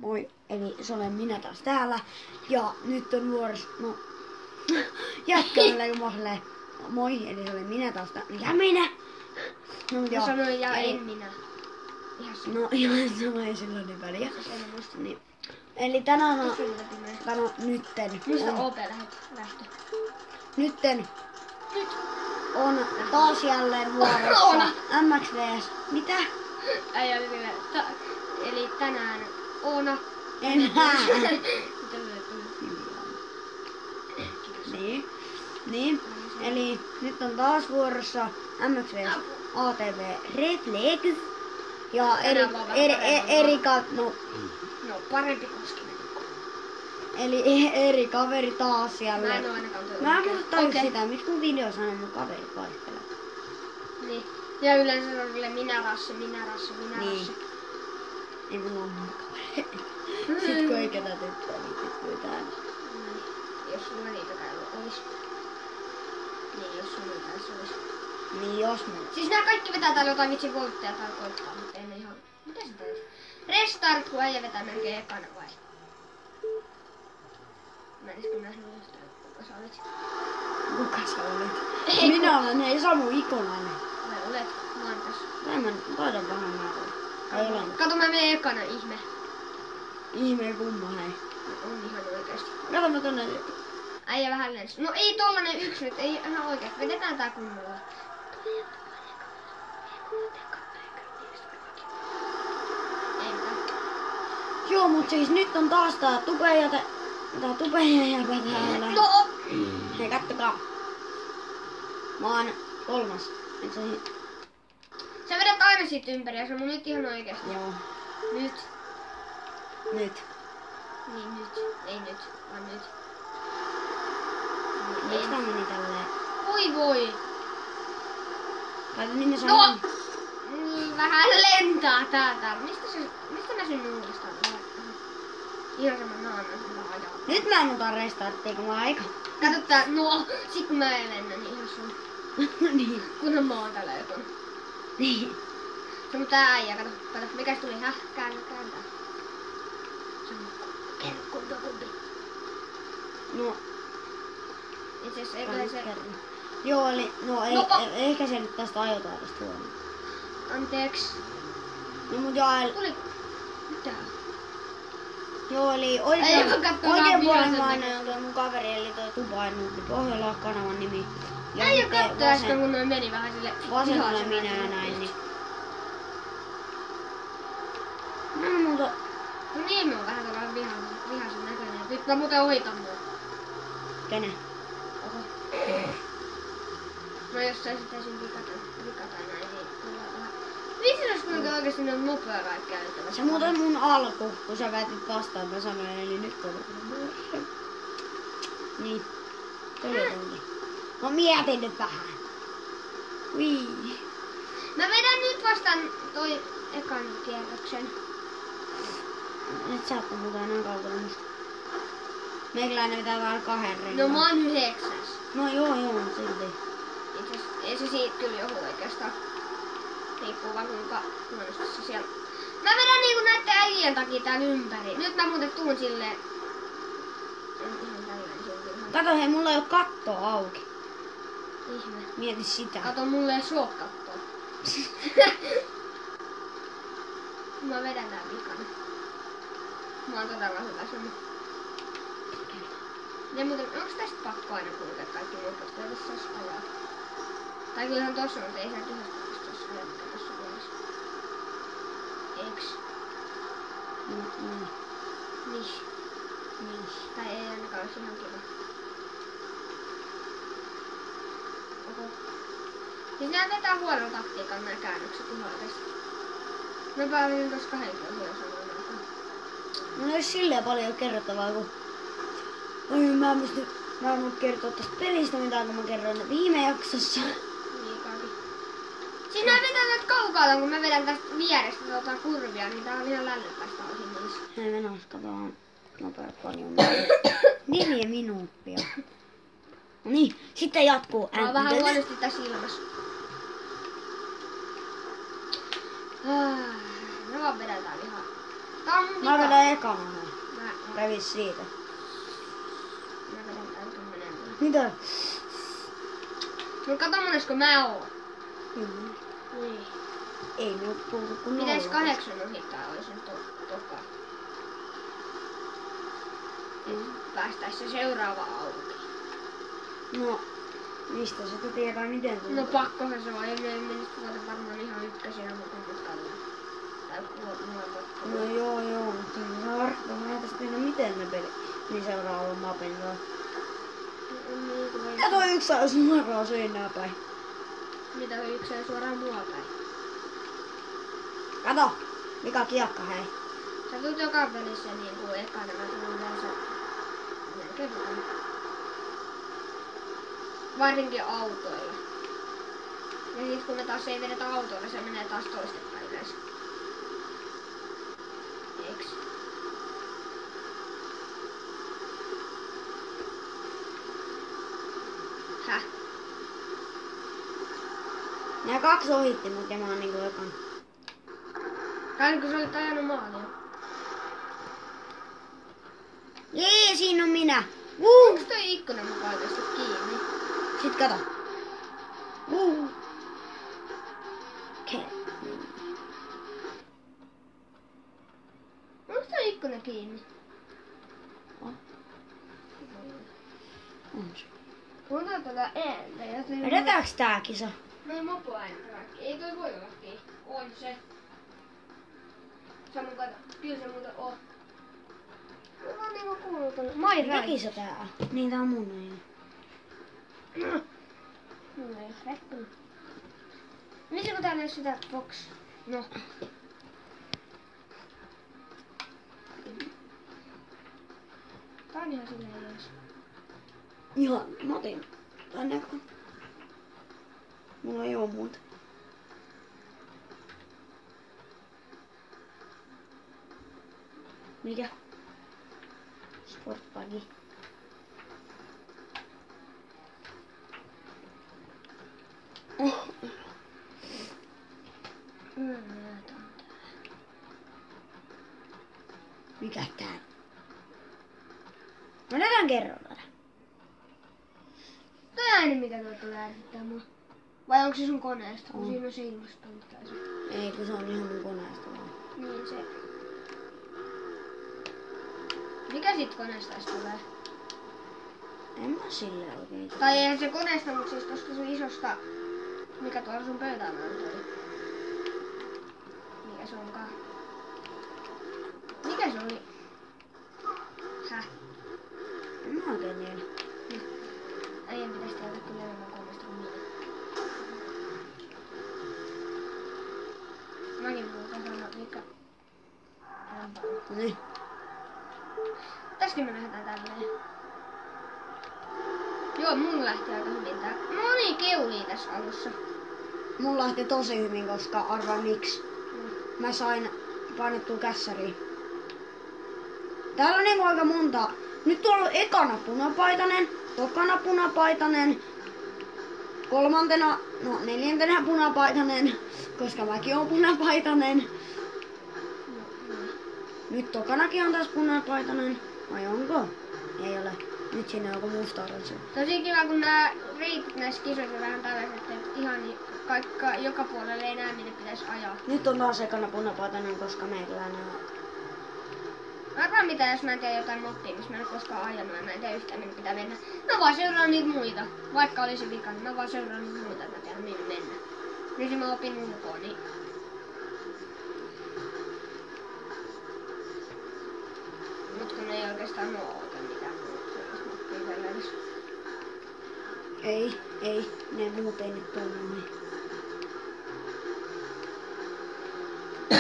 Moi, eli se olen minä taas täällä. Ja nyt on vuorossa, no, jätkällä kun mä silleen, moi, eli se olen minä taas täällä. Ja minä! No, Mä sanoin ja en minä. Ihan sama. No, ihan sama, ei sillä niin väliä. Niin. Eli tänään on, nytten. Mistä OP lähtö? Nytten on taas jälleen vuorossa MXVS. Mitä? Ei oli vielä. Eli tänään Oona. Enää. Niin. Eli nyt on taas vuorossa MXVS ATV Reflex. Ja Erika, no parempi koskinen. Eli eri kaveri taas jälleen. Mä en oo ainakaan tullut. Mä en muista tajua sitä, miksi mun videossa aina mun kaverit vaihtelee. Niin. Ja yleensä se on kyllä minä rasse. Niin. Ei mulla oo muuta kavereita. Sit kun ei ketä tyttöä, niin pyytää. Niin. Jos sulla niitäkään olis. Niin, jos sulla niitä olis. Niin, jos mulla. Siis nää kaikki vetää täällä jotain vitsi voltteja tarkoittaa, mutta ei ne ihan. Mitä se teet? Restart, kun äijä vetää melkein ekana vai? Mä en edes kyllä nähnyt yhtään, kuka sä olet. Kuka sä olet? Minä olen, ei Samu Ikonainen. Olet, mä oon tässä. Taidan vähän määrää. Kato, mä menen ekana, ihme. Ihme kumma, hei. On ihan oikeesti. Kato mä tonne. Äijä vähän lens. No ei tollanen yksi nyt, ei ihan oikeesti. Vedetään tää kunnolla. Ei mitään. Joo, mut siis nyt on taas tää tupejäpä täällä. No! Hei, kattokaa. Mä oon 3. Et se... Sä vedät aina sit ympäri ja se on mun nyt ihan oikeesti. Joo. Nyt. Nyt. Niin nyt. Ei nyt, vaan nyt. Miksi tää meni tälleen? Voi. Kato, minne sä No! on? Vähän lentää täältä. Mistä mä synnyin uudestaan? Ihan sama naama, mä ajaa. Nyt mä muutan restarttiin, kun mä aika. Kato tää, no, sit kun mä en lennä, niin ihan sun. Niin. Kunhan mä oon täällä joku. Niin. Se on tää äijä, kato, mikäs tuli, kääntää. Se on kerkkuntokumpi. No. Itse asiassa eikö se... Joo, eli no ei, No, ehkä se nyt tästä ajotaidasta huono. Anteeksi. No mut Tuli... Mitä? Joo, eli oikein puolen mainen on toi mun kaveri, eli toi Tupainnuutti Pohjola-kanavan nimi. Ja Ei oo katto äsken, kun noin meni vähän sille... Vasemmalla minä ja näin, niin... Mä en muuta... No niin, mä oon vähän tällainen vihaisen näköinen. Nyt mä muuten ohitan mua. Kenen? Oho. No jos sä sitten esim vikata näin, niin kyllä vähän... Vitsi jos kuinka oikeesti ne on nopea kaikki käyttävä. Se muuten mun alku, kun sä väitit vastaan, mä sanoin, eli nyt on... Niin. Tuli. No mietin nyt vähän. Wii. Mä vedän nyt vastaan toi ekan kierroksen. Nyt sä oot muuten enää kaukana musta. Meikäläinen vetää vähän 2 renkaan. No mä oon 9. No joo, silti. Itse ei se siitä kyllä joku oikeastaan. Riippuu vaan kuinka huonosti se siellä. Mä vedän niinku näitten äijien takia täällä ympäri. Nyt mä muuten tuun silleen... Ihan tällainen silti. Kato hei, mulla ei oo kattoa auki. Ihme. Mieti sitä. Kato, mulle ei oo kattoa. Mä vedän tää vikana. Mä oon todella hyvä semmo. Ja muuten, onks tästä pakko aina kulkea kaikki muut, kun tässä sais ajaa? Tai kyllähän tossa on, mutta ei sieltä yhdestä paikasta tossa ajaa, mikä tossa vuodessa. Eiks? Niin. Tai ei ainakaan olisi ihan kiva. Oho. Siis nää vetää huonoa taktiikan nää käännökset ihan oikeesti. Mä pääsin tossa 2 kilosia samaan aikaan. No ei silleen paljon kerrottavaa, kun... Oi, mä en voi kertoa tästä pelistä mitään, kun mä kerroin viime jaksossa. Liikaakin. Siis nää vetää näitä kaukaalta, kun mä vedän tästä vierestä kurvia, niin tää on ihan lällypäistä osin niissä. Hei, mennään katsomaan nopeat paljon. 4 minuuttia. No niin, sitten jatkuu. Mä oon vähän huonosti tässä ilmassa. No vaan vedetään ihan. Tää on mun Mä vika. vedän ekana. Mä Kävis siitä. vedän tän tommonen. Mitä? No kato monesko mä oon. Kyllä. Niin. Ei me oo tultu kun Pitäis nolla. 8 ohittaa olisin toka. Päästäis se seuraava auki. No, mistä se tietää miten se No pakkohan se on, ei me menisi tuolta varmaan ihan ykkösenä mutkalla. Tai kuolemaan. No joo, mutta se saa arvaa. Mä en tästä tiedä miten ne peli. Niin seuraava mapin kanssa. Ja toi yksi saa suoraan seinää päin. Mitä toi yksi ei suoraan mua päin? Kato! Mikä kiekka hei. Sä tulet joka pelissä niinku ekana, mä tulen yleensä melkein aina. Varsinkin autoilla. Ja siis kun me taas ei vedetä autoilla, se menee taas toistepäin yleensä. Eiks? Häh? Nää kaksi ohitti mut ja mä oon niinku ekan. Kai kun sä olit ajanut maalia. Jee, siinä on minä. Onks toi ikkuna mukaan oikeesti kiinni? Sit kato. Okei. Onks toi ikkuna kiinni? On se. Kuuntaa tätä ääntä ja se... Vedetäänkö tää kisa? Noin mopoääntä vaikka. Ei toi voi olla kiinni. On se. Sä mun kato. Kyllä se muuten on. Mä oon niinku kuullut tonne. My Mikä right. kisa tää on? Niin tää on mun ei. Mulla ei oo rekkoa. Missä kun täällä ei oo sitä box? No. Tää on ihan silleen jees. Ihan, mä otin tän ekan. Mulla ei oo muuta. Mikä? Sportbuggy. Oh. Mikä tää? Mä nähdään kerralla. Toi ääni mitä tuo tulee äänittää mua. Vai onko se sun koneesta? Kun On. siinä on se ilmastointi tai se. Ei, kun se on ihan mun koneesta vaan. Niin se. Mikä sit koneesta edes tulee? En mä silleen oikein. Tai eihän se koneesta, mutta siis tosta sun isosta... Mikä tuolla sun pöytään on toi? Mikä se onkaan? Mikä se oli? Häh? En mä oikein tiedä. Äijän pitäis tehdä kyllä enemmän koneesta kuin minä. Mäkin muuten sanoa mikä... Niin. Tästäkin me lähdetään tälleen. Joo, mun lähti aika hyvin tää. Moni keulii tässä alussa. Mun lähti tosi hyvin, koska arvaa miksi. Mä sain painettua kässäriin. Täällä on niinku aika monta. Nyt tuolla on ekana punapaitanen, tokana punapaitanen, kolmantena, no neljäntenä punapaitanen, koska mäkin oon punapaitanen. Nyt tokanakin on taas punapaitanen. Vai onko? Ei ole. Nyt siinä on joku musta oranssi. Tosi kiva, kun nää reitit näissä kisoissa on vähän tällaiset, että ihan niin joka puolelle ei näe, minne pitäisi ajaa. Nyt on taas ekana punapaitanen, koska meikäläinen on. Arvaa mitä, jos mä en tiedä jotain moppia, missä mä en ole koskaan ajanut ja mä en tiedä yhtään, minne pitää mennä. Mä vaan seuraan niitä muita. Vaikka olisi vika, niin mä vaan seuraan niitä muita, että mä tiedän minne mennä. Niin mä opin ulkoa, niin... Mut kun ei oikeastaan oo oikein mitään muuta sellaista moppia tällä edes. Ei, ne muut ei nyt toimi niin.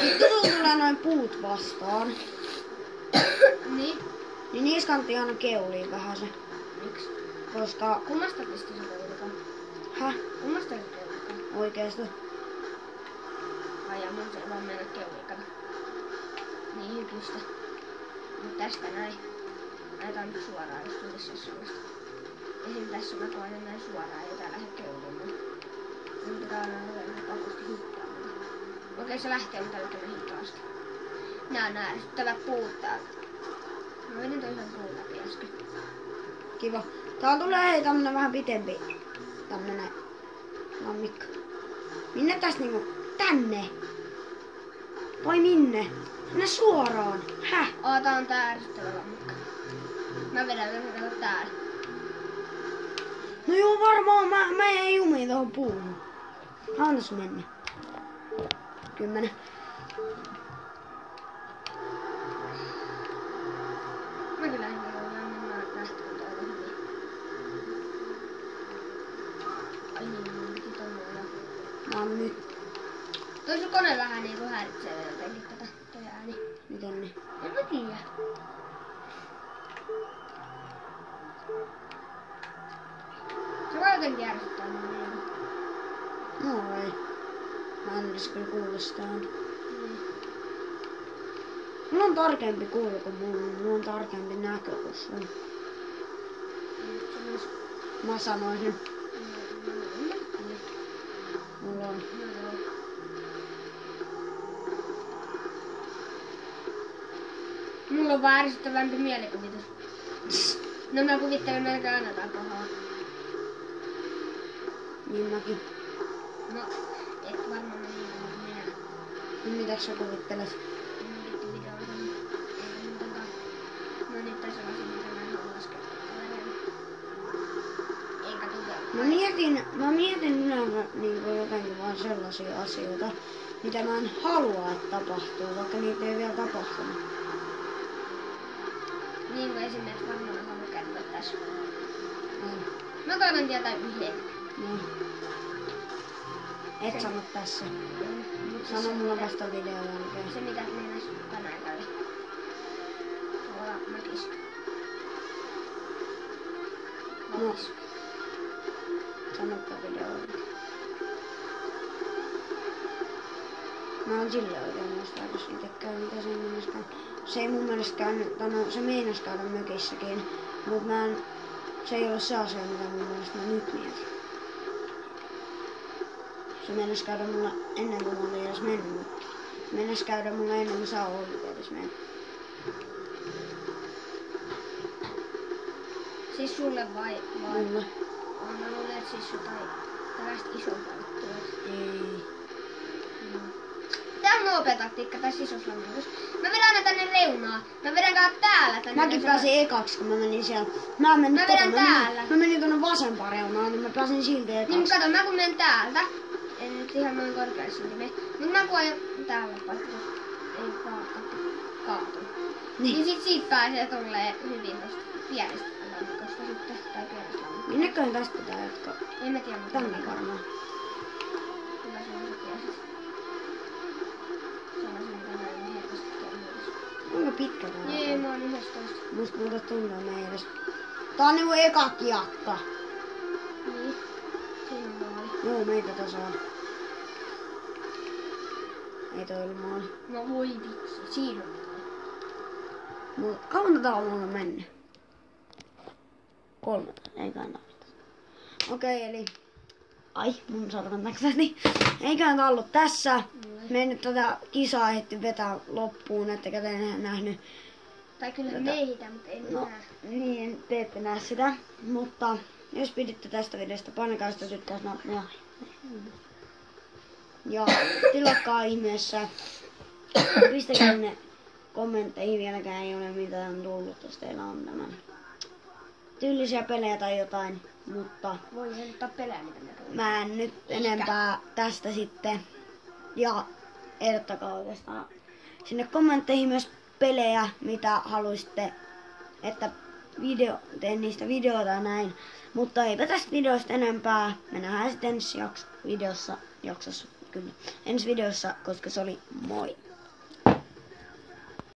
Sitten sulla tulee noin puut vastaan. Niin? Niin niissä kannattaa aina keulia vähän se. Miksi? Koska, Kummasta pistä se keulikaan? häh, Kummasta se keulikaan? oikeesti. Ai ja mun se vaan mennä keulikaan. Niin pistä. Mut tästä näin. Näitä on nyt suoraan, jos tulisi sellaista. Esim. Tässä mä toinen näin suoraan, ei tää lähde keulimaan. Mun pitää aina olla pakosti hittaamalla. Okei se lähtee, mutta nyt on hitaasti. Nää on ärsyttävät puut täältä. Mä vedin toisen puun läpi äsken. Kiva. Täällä tulee tämmönen vähän pitempi. Tämmönen lammikko. Minne tästä niinku? Tänne. Vai minne? Mennä suoraan. Häh? Tää on tää ärsyttävä lammikko. Mä vedän vielä täällä. No joo varmaan mä jäin jumiin tohon puuhun. Annas mennä. 10. Mä kyllä en mennä lähtöön tuolla hyvin. Ai niin, mun piti tonne jo. Mä oon nyt. Toi sun kone vähän niinku häiritsee jotenkin toi ääni. Miten niin? En mä tiedä. Se voi jotenkin ärsyttää mun niinku. No ei. Mä en edes kyllä kuule sitä ääntä. Mulla on tarkempi kuulu kuin mulla on tarkempi näkö kuin sun. Mä sanoisin. Mulla on. Mulla on vaan ärsyttävämpi mielikuvitus. No mä kuvittelen melkein aina tää pahaa. Niin mäkin. No, et varmaan niin kuin minä. No mitäs sä kuvittelet? No nyt tässä on mitä mä en halua laskea. Eikä Mä mietin yleensä niin jotenkin vaan sellaisia asioita, mitä mä en halua, että tapahtuu, vaikka niitä ei vielä tapahtunut. niin kuin esimerkiksi varmaan haluan kertoa tässä. No. Mä toivon tietää yhden. No. Et sano tässä. Mut siis Sano se, mulla mitä- vasta videon jälkeen. Se mitä meinas tänään kävi. Tuolla mökissä. No. Lapissa. Sanoppa videon jälkeen. Mä oon silleen oikein muista edes itekään, mitä se meinaskaan. Se ei mun mielestä käynyt, tai no se meinas käydä mökissäkin, mut se ei ole se asia, mitä mun mielestä mä nyt mietin. Se meinas käydä mulla ennen kuin mä olin edes mennyt, mutta meinas käydä mulla ennen kuin sä olit edes mennyt. Siis sulle vai? Mulle. Mä luulen, että siis jotain tällaista isompaa juttua. Ei. Tää on nopea taktiikka tässä isossa lammikossa. Mä vedän aina tänne reunaan. Mä vedän täällä tänne. Mäkin pääsin ekaksi, kun mä menin siellä. Mä vedän täällä. Mä menin tuonne vasempaan reunaan, niin mä pääsin silti ekaksi. Niin kato, mä kun menen täältä. En nyt ihan noin korkealle silti mene. Mut mä kun ajan täällä paikassa. Ei kaatu. Niin sit siitä pääsee tolleen hyvin tosta pienestä lammikosta sitten. Tai pienestä lammikosta. Minneköhän tästä pitää jatkaa? En mä tiedä, mutta Tänne varmaan. Kyllä se on se tiesit. Sellaisen mitä mä en helposti tiedä. Kuinka pitkä tää on? Jee, mä oon 11. Musta muuta tuntuu, että me ei edes. Tää on niinku eka kiakka. Niin. Siinä on maali. Joo, meitä tässä on. Ei toi ollut maali. No voi vitsi, siinä on maali. Mut kauan tää on mulla mennyt? 3, eiköhän tää ollut. Okei, eli. Ai, mun sormentaksäni. Eiköhän tää ollut tässä. Me ei nyt tätä kisaa ehditty vetää loppuun, ettekä te nähnyt. Tai kyllä me ehitä, mutta en No, näe. niin, te ette näe sitä. Mutta jos piditte tästä videosta, painakaa sitä tykkäysnappia. Ja tilatkaa ihmeessä. Pistäkää ne kommentteihin, vieläkään ei ole mitään tullut, jos teillä on tämän tyylisiä pelejä tai jotain. Mutta Voi se ottaa pelää mitä me tulee. mä en nyt enempää tästä sitten. Ja ehdottakaa oikeastaan sinne kommentteihin myös pelejä, mitä haluaisitte, että teen niistä videoita ja näin. Mutta eipä tästä videosta enempää. Me nähdään sitten ensi videossa, kyllä. Ensi videossa, koska se oli moi.